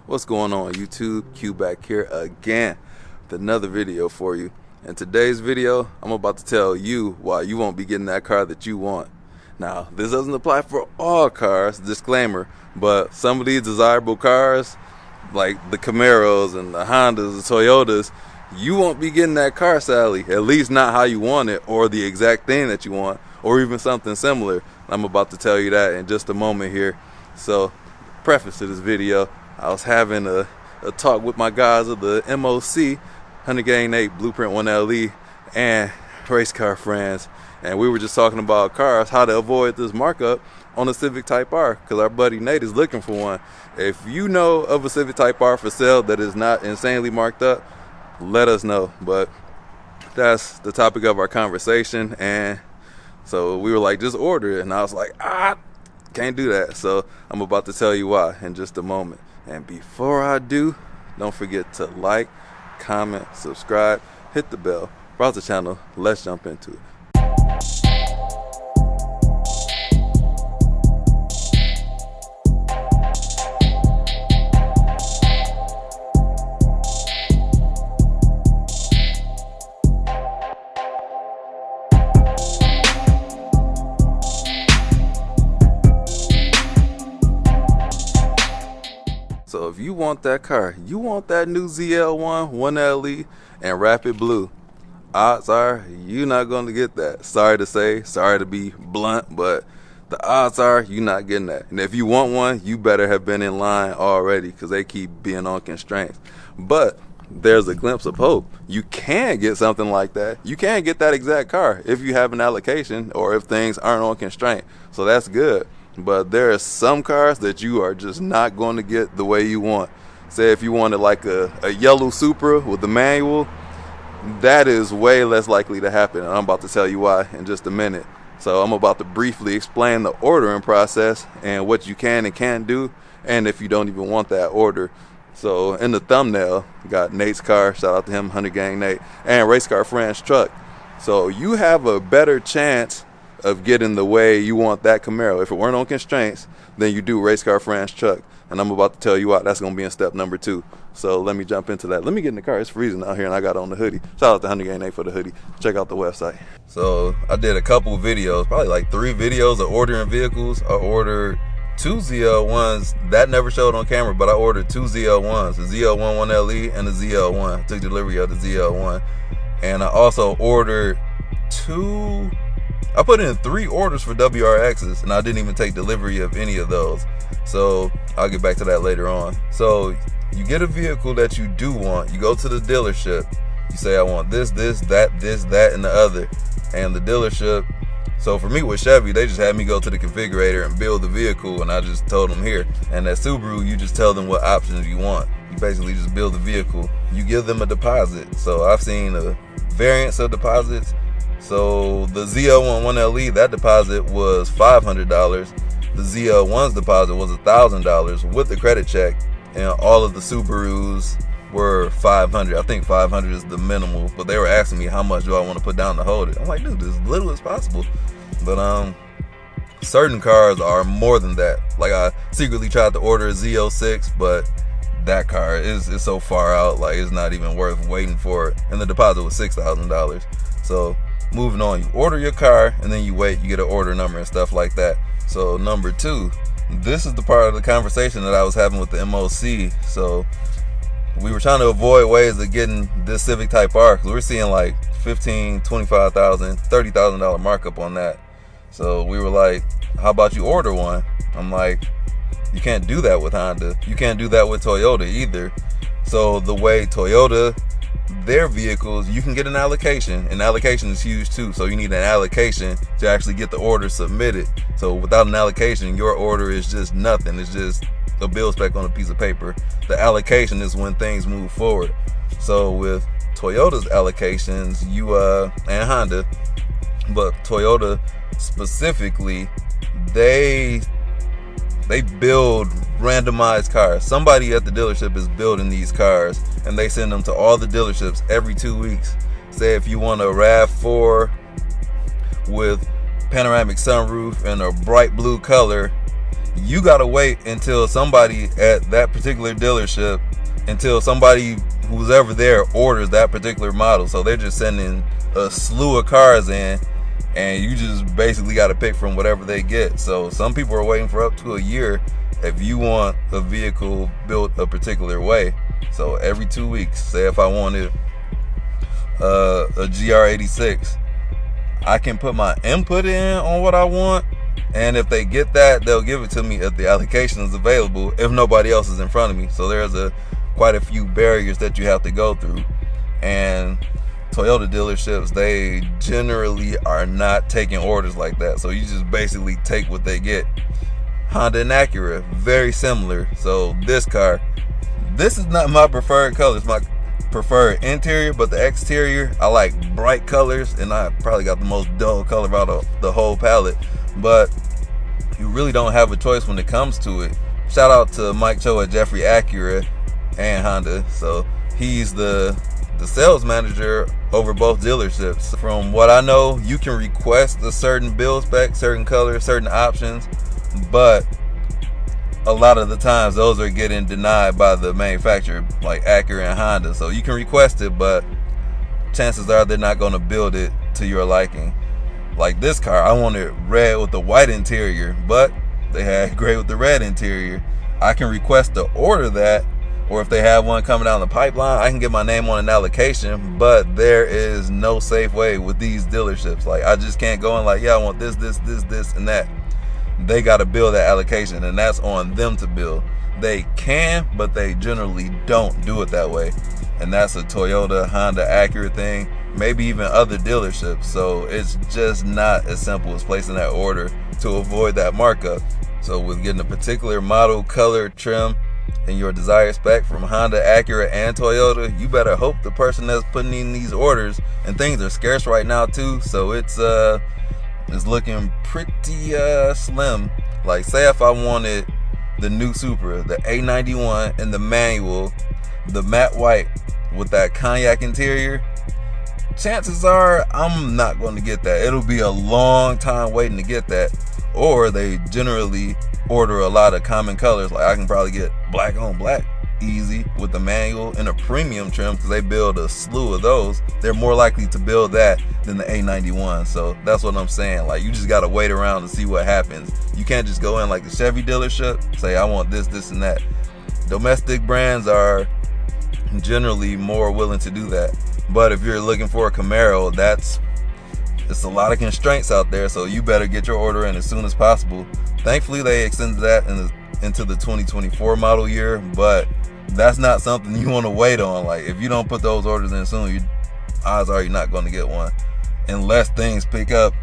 What's going on YouTube? Q back here again with another video for you. In today's video, I'm about to tell you why you won't be getting that car that you want. Now, this doesn't apply for all cars, disclaimer, but some of these desirable cars, like the Camaros and the Hondas, the Toyotas, you won't be getting that car, sadly. At least not how you want it, or the exact thing that you want, or even something similar. I'm about to tell you that in just a moment here. So, preface to this video, I was having a talk with my guys of the MOC, 100-8 Blueprint 1LE, and race car friends, and we were just talking about cars, how to avoid this markup on a Civic Type R, because our buddy Nate is looking for one. If you know of a Civic Type R for sale that is not insanely marked up, let us know. But that's the topic of our conversation, and so we were like, just order it, and I was like, can't do that. So I'm about to tell you why in just a moment. And before I do, don't forget to like, comment, subscribe, hit the bell, browse the channel. Let's jump into it. So if you want that car, you want that new ZL1, 1LE, and Rapid Blue, odds are you're not going to get that. Sorry to say, sorry to be blunt, but the odds are you're not getting that. And if you want one, you better have been in line already, because they keep being on constraints. But there's a glimpse of hope. You can get something like that. You can get that exact car if you have an allocation or if things aren't on constraint. So that's good. But there are some cars that you are just not going to get the way you want. Say if you wanted like a yellow Supra with the manual, that is way less likely to happen. And I'm about to tell you why in just a minute. So I'm about to briefly explain the ordering process and what you can and can't do, and if you don't even want that order. So in the thumbnail, got Nate's car, shout out to him, 100 Gang Nate, and Race Car Friends truck. So you have a better chance of getting the way you want that Camaro if it weren't on constraints than you do Race Car Friends truck. And I'm about to tell you why. That's going to be in step number 2. So let me jump into that. Let me get in the car. It's freezing out here and I got on the hoodie. Shout out to 100 Gang Nate for the hoodie. Check out the website. So I did a couple videos, probably like 3 videos of ordering vehicles. I ordered 2 ZL1s. That never showed on camera, but I ordered 2 ZL1s, the ZL1 1LE and the ZL1. I took delivery of the ZL1. And I also ordered 2... I put in 3 orders for WRXs, and I didn't even take delivery of any of those. So I'll get back to that later on. So you get a vehicle that you do want. You go to the dealership. You say, I want this, that, and the other. And the dealership, so for me with Chevy, they just had me go to the configurator and build the vehicle, and I just told them here. And at Subaru, you just tell them what options you want. You basically just build the vehicle. You give them a deposit. So I've seen a variance of deposits. So the ZL1 1LE, that deposit was $500. The ZL1's deposit was $1,000 with the credit check, and all of the Subarus were $500. I think $500 is the minimal, but they were asking me how much do I want to put down to hold it. I'm like, dude, as little as possible. But certain cars are more than that. Like I secretly tried to order a Z06, but that car is so far out, like it's not even worth waiting for it. And the deposit was $6,000. So moving on, you order your car and then you wait, you get an order number and stuff like that. So number 2, this is the part of the conversation that I was having with the MOC. So we were trying to avoid ways of getting this Civic Type R, because we're seeing like $15,000, $25,000, $30,000 markup on that. So we were like, how about you order one? I'm like, you can't do that with Honda. You can't do that with Toyota either. So the way Toyota, their vehicles, you can get an allocation, and allocation is huge too. So you need an allocation to actually get the order submitted. So without an allocation, your order is just nothing. It's just a bill spec on a piece of paper. The allocation is when things move forward. So with Toyota's allocations, and Honda, but Toyota specifically, they build randomized cars. Somebody at the dealership is building these cars, and they send them to all the dealerships every 2 weeks. Say if you want a RAV4 with panoramic sunroof and a bright blue color, you gotta wait until somebody at that particular dealership, until somebody who's ever there orders that particular model. So they're just sending a slew of cars in, and you just basically got to pick from whatever they get. So some people are waiting for up to a year if you want a vehicle built a particular way. So every 2 weeks, say if I wanted a GR86, I can put my input in on what I want, and if they get that, they'll give it to me if the allocation is available, if nobody else is in front of me. So there's quite a few barriers that you have to go through. And Toyota dealerships, they generally are not taking orders like that. So you just basically take what they get. Honda and Acura, very similar. So this car, this is not my preferred color. It's my preferred interior, but the exterior, I like bright colors, and I probably got the most dull color out of the whole palette. But you really don't have a choice when it comes to it. Shout out to Mike Cho at Jeffrey Acura and Honda. So he's the sales manager over both dealerships. From what I know, you can request a certain build spec, certain colors, certain options, but a lot of the times those are getting denied by the manufacturer, like Acura and Honda. So you can request it, but chances are they're not going to build it to your liking. Like this car, I wanted red with the white interior, but they had gray with the red interior. I can request to order that, or if they have one coming down the pipeline, I can get my name on an allocation. But there is no safe way with these dealerships. Like, I just can't go in like, yeah, I want this, and that. They got to build that allocation, and that's on them to build. They can, but they generally don't do it that way. And that's a Toyota, Honda, Acura thing, maybe even other dealerships. So it's just not as simple as placing that order to avoid that markup. So with getting a particular model, color, trim, and your desired spec from Honda, Acura, and Toyota, you better hope the person that's putting in these orders, and things are scarce right now too, so it's looking pretty slim. Like, say if I wanted the new Supra, the A91 in the manual, the matte white with that cognac interior, chances are I'm not going to get that. It'll be a long time waiting to get that. Or they generally order a lot of common colors. Like, I can probably get black on black easy with the manual in a premium trim, because they build a slew of those. They're more likely to build that than the A91. So that's what I'm saying. Like, you just got to wait around and see what happens. You can't just go in like the Chevy dealership, say I want this, and that. Domestic brands are generally more willing to do that. But if you're looking for a Camaro, it's a lot of constraints out there, so you better get your order in as soon as possible. Thankfully, they extended that into the 2024 model year, but that's not something you want to wait on. Like, if you don't put those orders in soon, odds are you're not going to get one, unless things pick up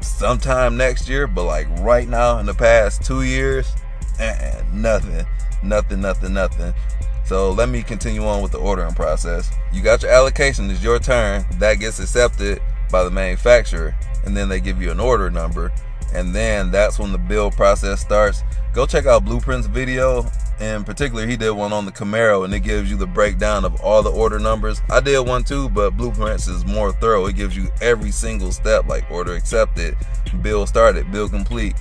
sometime next year. But like right now, in the past 2 years, nothing. So let me continue on with the ordering process. You got your allocation, it's your turn. That gets accepted by the manufacturer, and then they give you an order number, and then that's when the build process starts. Go check out Blueprint's video. In particular, he did one on the Camaro, and it gives you the breakdown of all the order numbers. I did one too, but Blueprints is more thorough. It gives you every single step, like order accepted, build started, build complete,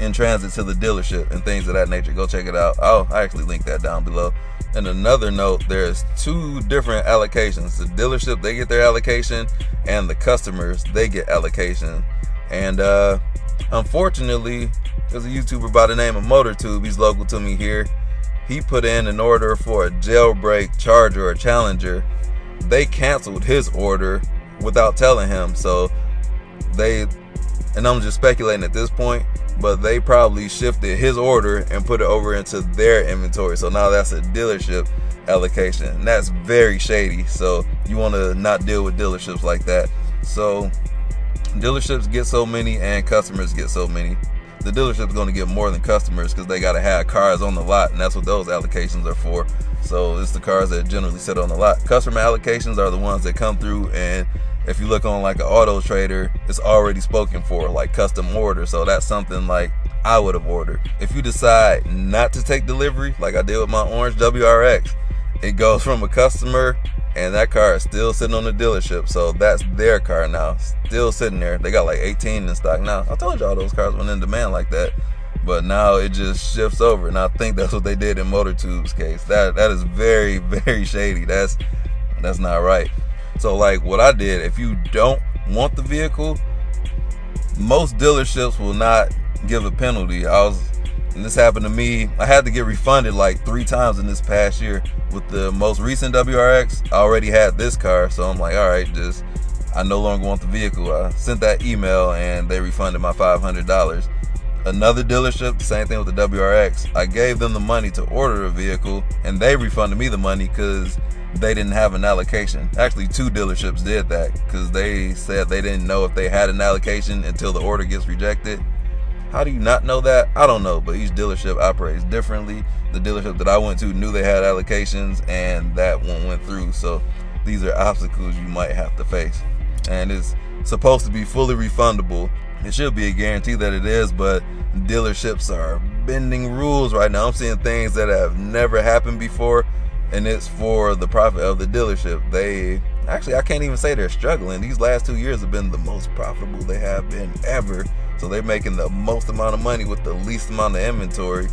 in transit to the dealership, and things of that nature. Go check it out. I actually link that down below. And another note, there's 2 different allocations. The dealership, they get their allocation, and the customers, they get allocation. And unfortunately, there's a YouTuber by the name of MotorTube. He's local to me here. He put in an order for a jailbreak Charger or Challenger. They canceled his order without telling him. So and I'm just speculating at this point, but they probably shifted his order and put it over into their inventory. So now that's a dealership allocation, and that's very shady. So you want to not deal with dealerships like that. So dealerships get so many and customers get so many. The dealership's going to get more than customers because they got to have cars on the lot, and that's what those allocations are for. So it's the cars that generally sit on the lot. Customer allocations are the ones that come through, and if you look on like an auto trader, it's already spoken for, like custom order. So that's something like I would have ordered. If you decide not to take delivery, like I did with my orange WRX, it goes from a customer, and that car is still sitting on the dealership. So that's their car now, still sitting there. They got like 18 in stock now. I told y'all those cars went in demand like that. but now it just shifts over, and I think that's what they did in MotorTube's case. That is very, very shady. That's not right. So like what I did, if you don't want the vehicle, most dealerships will not give a penalty. And this happened to me. I had to get refunded like 3 times in this past year. With the most recent WRX, I already had this car, so I'm like, all right, I no longer want the vehicle. I sent that email and they refunded my $500. Another dealership, the same thing with the WRX. I gave them the money to order a vehicle and they refunded me the money because they didn't have an allocation. Actually, 2 dealerships did that because they said they didn't know if they had an allocation until the order gets rejected. How do you not know that? I don't know, but each dealership operates differently. The dealership that I went to knew they had allocations and that one went through. So these are obstacles you might have to face. And it's supposed to be fully refundable. It should be a guarantee that it is, but dealerships are bending rules right now. I'm seeing things that have never happened before, and it's for the profit of the dealership. I can't even say they're struggling. These last 2 years have been the most profitable they have been ever. So they're making the most amount of money with the least amount of inventory.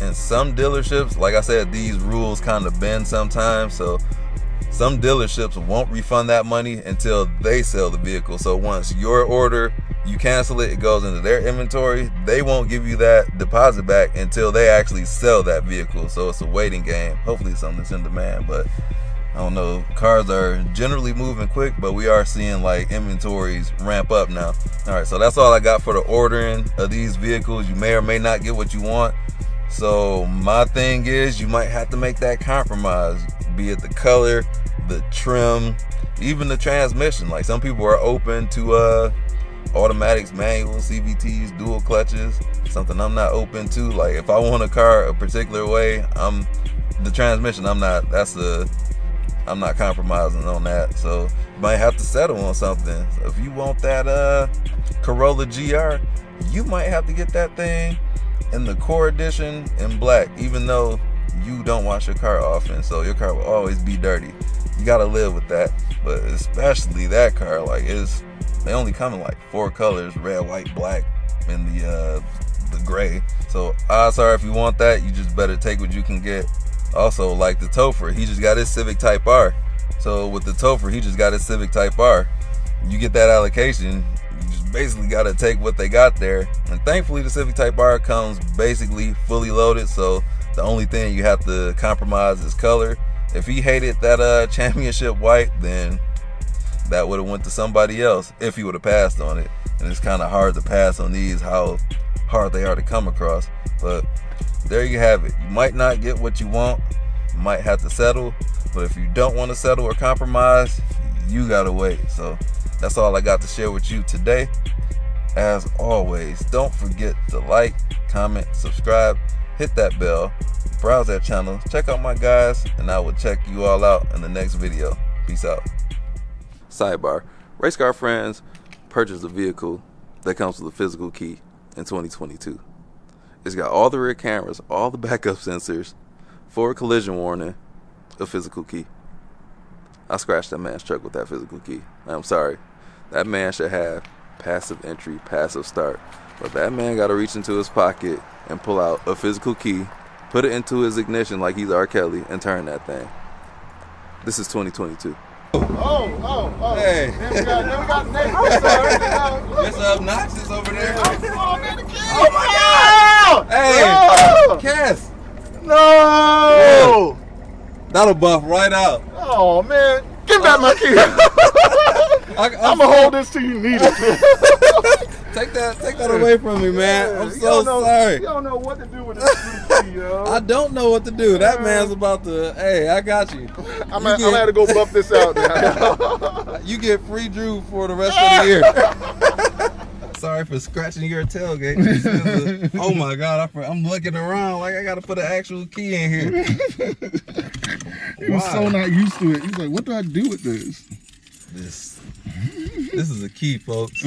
And some dealerships, like I said, these rules kind of bend sometimes. So some dealerships won't refund that money until they sell the vehicle. So once your order, you cancel it, it goes into their inventory. They won't give you that deposit back until they actually sell that vehicle. So it's a waiting game. Hopefully it's something that's in demand, but I don't know. Cars are generally moving quick, but we are seeing like inventories ramp up now. All right, so that's all I got for the ordering of these vehicles. You may or may not get what you want. So my thing is, you might have to make that compromise, be it the color, the trim, even the transmission. Like some people are open to automatics, manuals, CVTs, dual clutches. Something I'm not open to. Like if I want a car a particular way, the transmission, I'm not compromising on that. So you might have to settle on something. So if you want that Corolla GR, you might have to get that thing in the core edition in black, even though you don't wash your car often, so your car will always be dirty. You gotta live with that. But especially that car, like they only come in like 4 colors: red, white, black, and the gray. So odds are, if you want that, you just better take what you can get. Also, like the Topher, he just got his Civic Type R. So with the Topher, he just got his Civic Type R. You get that allocation, you just basically got to take what they got there. And thankfully, the Civic Type R comes basically fully loaded, so the only thing you have to compromise is color. If he hated that championship white, then that would have went to somebody else if he would have passed on it. And it's kind of hard to pass on these, how hard they are to come across. But there you have it. You might not get what you want, you might have to settle, but if you don't want to settle or compromise, you gotta wait. So that's all I got to share with you today. As always, don't forget to like, comment, subscribe, hit that bell, browse that channel, check out my guys, and I will check you all out in the next video. Peace out. Sidebar: race car friends purchased a vehicle that comes with a physical key in 2022. It's got all the rear cameras, all the backup sensors, forward collision warning, a physical key. I scratched that man's truck with that physical key. I'm sorry. That man should have passive entry, passive start. But that man got to reach into his pocket and pull out a physical key, put it into his ignition like he's R. Kelly, and turn that thing. This is 2022. Oh. Hey. Then we got next. Mr. Obnoxious over there. Oh, man, the key. Oh my God! Hey, Cass. No! That'll buff right out. Oh, man. Give back my key. I'm going to hold this till you need it. Take that away from me, man. I'm so sorry. You don't know what to do with this key, yo. I don't know what to do. That man's about to, hey, I got you. I'm going to have to go buff this out now. You get free Drew for the rest of the year. Sorry for scratching your tailgate. Oh my God, I'm looking around like I got to put an actual key in here. He was so not used to it. He's like, what do I do with this? This is a key, folks.